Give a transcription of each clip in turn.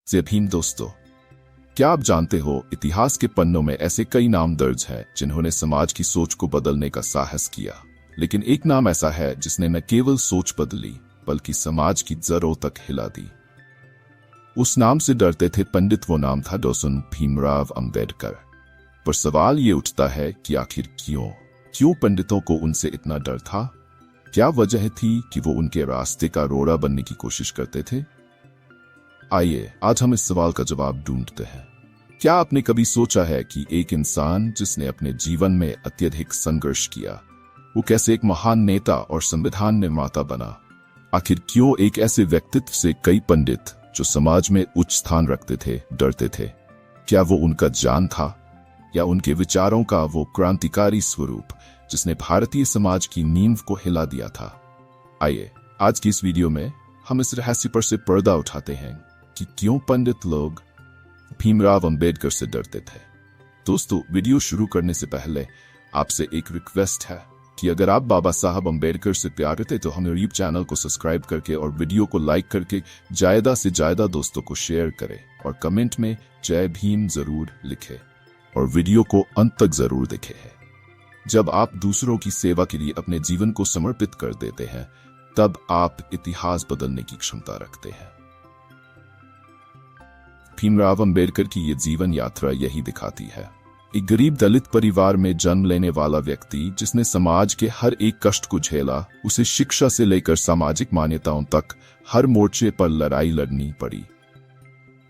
जय भीम दोस्तों, क्या आप जानते हो इतिहास के पन्नों में ऐसे कई नाम दर्ज हैं जिन्होंने समाज की सोच को बदलने का साहस किया। लेकिन एक नाम ऐसा है जिसने न केवल सोच बदली बल्कि समाज की जड़ों तक हिला दी। उस नाम से डरते थे पंडित, वो नाम था डॉ. भीमराव अंबेडकर। पर सवाल ये उठता है कि आखिर क्यों पंडितों को उनसे इतना डर था? क्या वजह थी कि वो उनके रास्ते का रोड़ा बनने की कोशिश करते थे? आइए आज हम इस सवाल का जवाब ढूंढते हैं। क्या आपने कभी सोचा है कि एक इंसान जिसने अपने जीवन में अत्यधिक संघर्ष किया, वो कैसे एक महान नेता और संविधान निर्माता बना? आखिर क्यों एक ऐसे व्यक्तित्व से कई पंडित जो समाज में उच्च स्थान रखते थे डरते थे? क्या वो उनका जान था या उनके विचारों का वो क्रांतिकारी स्वरूप जिसने भारतीय समाज की नींव को हिला दिया था? आइए आज की इस वीडियो में हम इस रहस्य पर से पर्दा उठाते हैं कि क्यों पंडित लोग भीमराव अंबेडकर से डरते थे। दोस्तों, वीडियो शुरू करने से पहले आपसे एक रिक्वेस्ट है कि अगर आप बाबा साहब अंबेडकर से प्यार करते तो हमें यूट्यूब चैनल को सब्सक्राइब करके और वीडियो को लाइक करके ज्यादा से ज्यादा दोस्तों को शेयर करें और कमेंट में जय भीम जरूर लिखें और वीडियो को अंत तक जरूर देखें। जब आप दूसरों की सेवा के लिए अपने जीवन को समर्पित कर देते हैं तब आप इतिहास बदलने की क्षमता रखते हैं। भीमराव अंबेडकर की ये जीवन यात्रा यही दिखाती है। एक गरीब दलित परिवार में जन्म लेने वाला व्यक्ति जिसने समाज के हर एक कष्ट को झेला, उसे शिक्षा से लेकर सामाजिक मान्यताओं तक हर मोर्चे पर लड़ाई लड़नी पड़ी।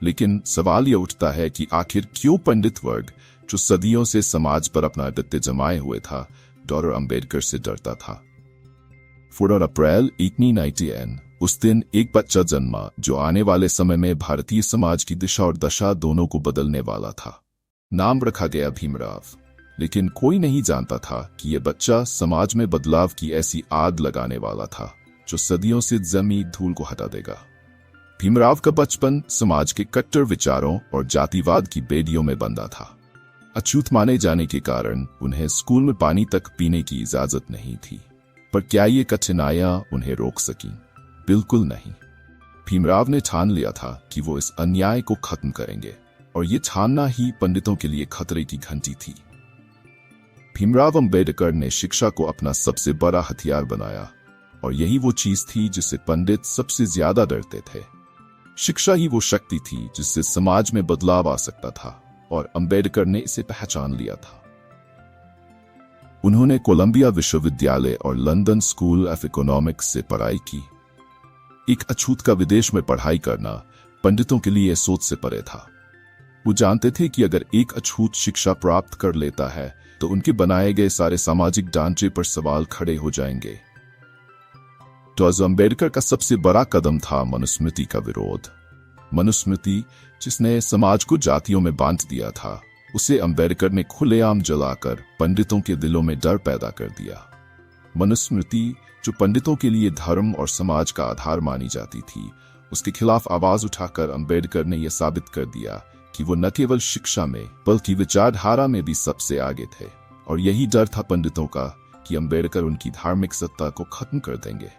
लेकिन सवाल यह उठता है कि आखिर क्यों पंडित वर्ग जो सदियों से समाज पर अपना आधिपत्य जमाए हुए था, डॉ. अंबेडकर से डरता था। 4 अप्रैल 1898 उस दिन एक बच्चा जन्मा जो आने वाले समय में भारतीय समाज की दिशा और दशा दोनों को बदलने वाला था। नाम रखा गया भीमराव, लेकिन कोई नहीं जानता था कि यह बच्चा समाज में बदलाव की ऐसी आग लगाने वाला था जो सदियों से जमी धूल को हटा देगा। भीमराव का बचपन समाज के कट्टर विचारों और जातिवाद की बेड़ियों में बंधा था। अछूत माने जाने के कारण उन्हें स्कूल में पानी तक पीने की इजाजत नहीं थी। पर क्या ये कठिनाइयां उन्हें रोक सकी? बिल्कुल नहीं। भीमराव ने ठान लिया था कि वो इस अन्याय को खत्म करेंगे और ये ठानना ही पंडितों के लिए खतरे की घंटी थी। भीमराव अंबेडकर ने शिक्षा को अपना सबसे बड़ा हथियार बनाया और यही वो चीज थी जिससे पंडित सबसे ज्यादा डरते थे। शिक्षा ही वो शक्ति थी जिससे समाज में बदलाव आ सकता था और अंबेडकर ने इसे पहचान लिया था। उन्होंने कोलंबिया विश्वविद्यालय और लंदन स्कूल ऑफ इकोनॉमिक्स से पढ़ाई की। एक अछूत का विदेश में पढ़ाई करना पंडितों के लिए सोच से परे था। वो जानते थे कि अगर एक अछूत शिक्षा प्राप्त कर लेता है तो उनके बनाए गए सारे सामाजिक ढांचे पर सवाल खड़े हो जाएंगे। डॉ. अंबेडकर का सबसे बड़ा कदम था मनुस्मृति का विरोध। मनुस्मृति जिसने समाज को जातियों में बांट दिया था, उसे अंबेडकर ने खुलेआम जलाकर पंडितों के दिलों में डर पैदा कर दिया। मनुस्मृति जो पंडितों के लिए धर्म और समाज का आधार मानी जाती थी, उसके खिलाफ आवाज उठाकर अंबेडकर ने यह साबित कर दिया कि वो न केवल शिक्षा में बल्कि विचारधारा में भी सबसे आगे थे। और यही डर था पंडितों का कि अंबेडकर उनकी धार्मिक सत्ता को खत्म कर देंगे।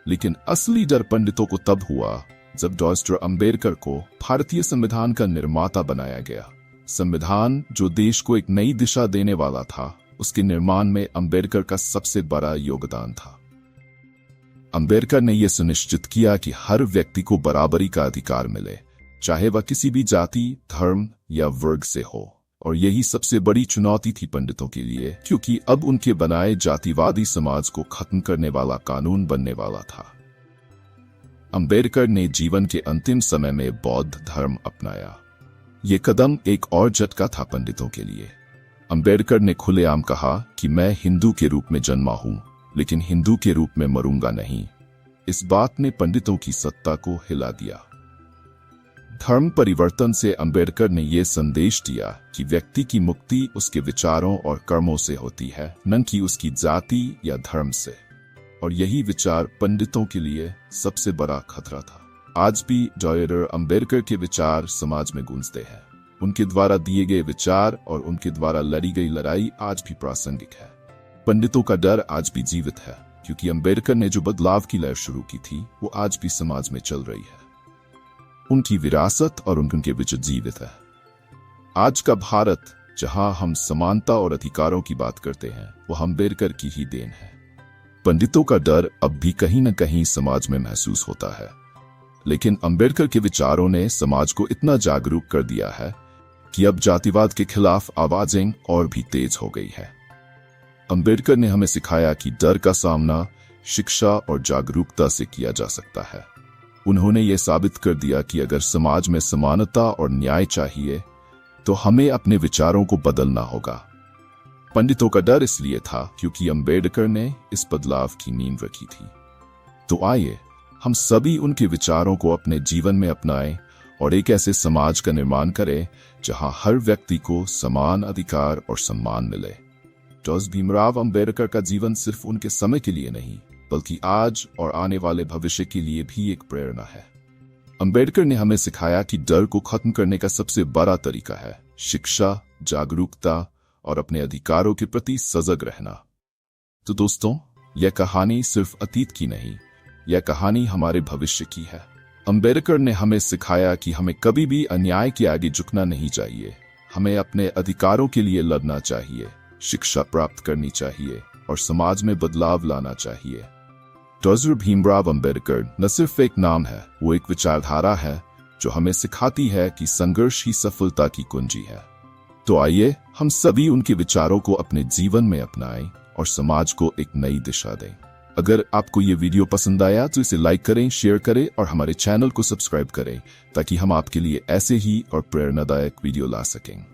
लेकिन असली डर पंडितों को तब हुआ जब डॉ. अंबेडकर को भारतीय संविधान का निर्माता बनाया गया। संविधान जो देश को एक नई दिशा देने वाला था, उसके निर्माण में अंबेडकर का सबसे बड़ा योगदान था। अंबेडकर ने यह सुनिश्चित किया कि हर व्यक्ति को बराबरी का अधिकार मिले, चाहे वह किसी भी जाति, धर्म या वर्ग से हो। और यही सबसे बड़ी चुनौती थी पंडितों के लिए, क्योंकि अब उनके बनाए जातिवादी समाज को खत्म करने वाला कानून बनने वाला था। अंबेडकर ने जीवन के अंतिम समय में बौद्ध धर्म अपनाया। ये कदम एक और झटका था पंडितों के लिए। अंबेडकर ने खुलेआम कहा कि मैं हिंदू के रूप में जन्मा हूं, लेकिन हिंदू के रूप में मरूंगा नहीं। इस बात ने पंडितों की सत्ता को हिला दिया। धर्म परिवर्तन से अंबेडकर ने यह संदेश दिया कि व्यक्ति की मुक्ति उसके विचारों और कर्मों से होती है, न कि उसकी जाति या धर्म से। और यही विचार पंडितों के लिए सबसे बड़ा खतरा था। आज भी डॉ. अंबेडकर के विचार समाज में गूंजते हैं। उनके द्वारा दिए गए विचार और उनके द्वारा लड़ी गई लड़ाई आज भी प्रासंगिक है। पंडितों का डर आज भी जीवित है, क्योंकि अंबेडकर ने जो बदलाव की लहर शुरू की थी वो आज भी समाज में चल रही है। उनकी विरासत और उनके विचार जीवित है। आज का भारत जहां हम समानता और अधिकारों की बात करते हैं, वो अम्बेडकर की ही देन है। पंडितों का डर अब भी कहीं न कहीं समाज में महसूस होता है, लेकिन अम्बेडकर के विचारों ने समाज को इतना जागरूक कर दिया है कि अब जातिवाद के खिलाफ आवाजें और भी तेज हो गई है। अम्बेडकर ने हमें सिखाया कि डर का सामना शिक्षा और जागरूकता से किया जा सकता है। उन्होंने ये साबित कर दिया कि अगर समाज में समानता और न्याय चाहिए तो हमें अपने विचारों को बदलना होगा। पंडितों का डर इसलिए था क्योंकि अम्बेडकर ने इस बदलाव की नींव रखी थी। तो आइए हम सभी उनके विचारों को अपने जीवन में अपनाएं और एक ऐसे समाज का निर्माण करें जहां हर व्यक्ति को समान अधिकार और सम्मान मिले। डॉक्टर भीमराव अम्बेडकर का जीवन सिर्फ उनके समय के लिए नहीं, बल्कि आज और आने वाले भविष्य के लिए भी एक प्रेरणा है। अम्बेडकर ने हमें सिखाया कि डर को खत्म करने का सबसे बड़ा तरीका है शिक्षा, जागरूकता और अपने अधिकारों के प्रति सजग रहना। तो दोस्तों, यह कहानी सिर्फ अतीत की नहीं, यह कहानी हमारे भविष्य की है। अम्बेडकर ने हमें सिखाया कि हमें कभी भी अन्याय के आगे झुकना नहीं चाहिए। हमें अपने अधिकारों के लिए लड़ना चाहिए, शिक्षा प्राप्त करनी चाहिए और समाज में बदलाव लाना चाहिए। डॉक्टर भीमराव अम्बेडकर न सिर्फ एक नाम है, वो एक विचारधारा है जो हमें सिखाती है कि संघर्ष ही सफलता की कुंजी है। तो आइए हम सभी उनके विचारों को अपने जीवन में अपनाएं और समाज को एक नई दिशा दें। अगर आपको ये वीडियो पसंद आया तो इसे लाइक करें, शेयर करें और हमारे चैनल को सब्सक्राइब करें ताकि हम आपके लिए ऐसे ही और प्रेरणादायक वीडियो ला सकें।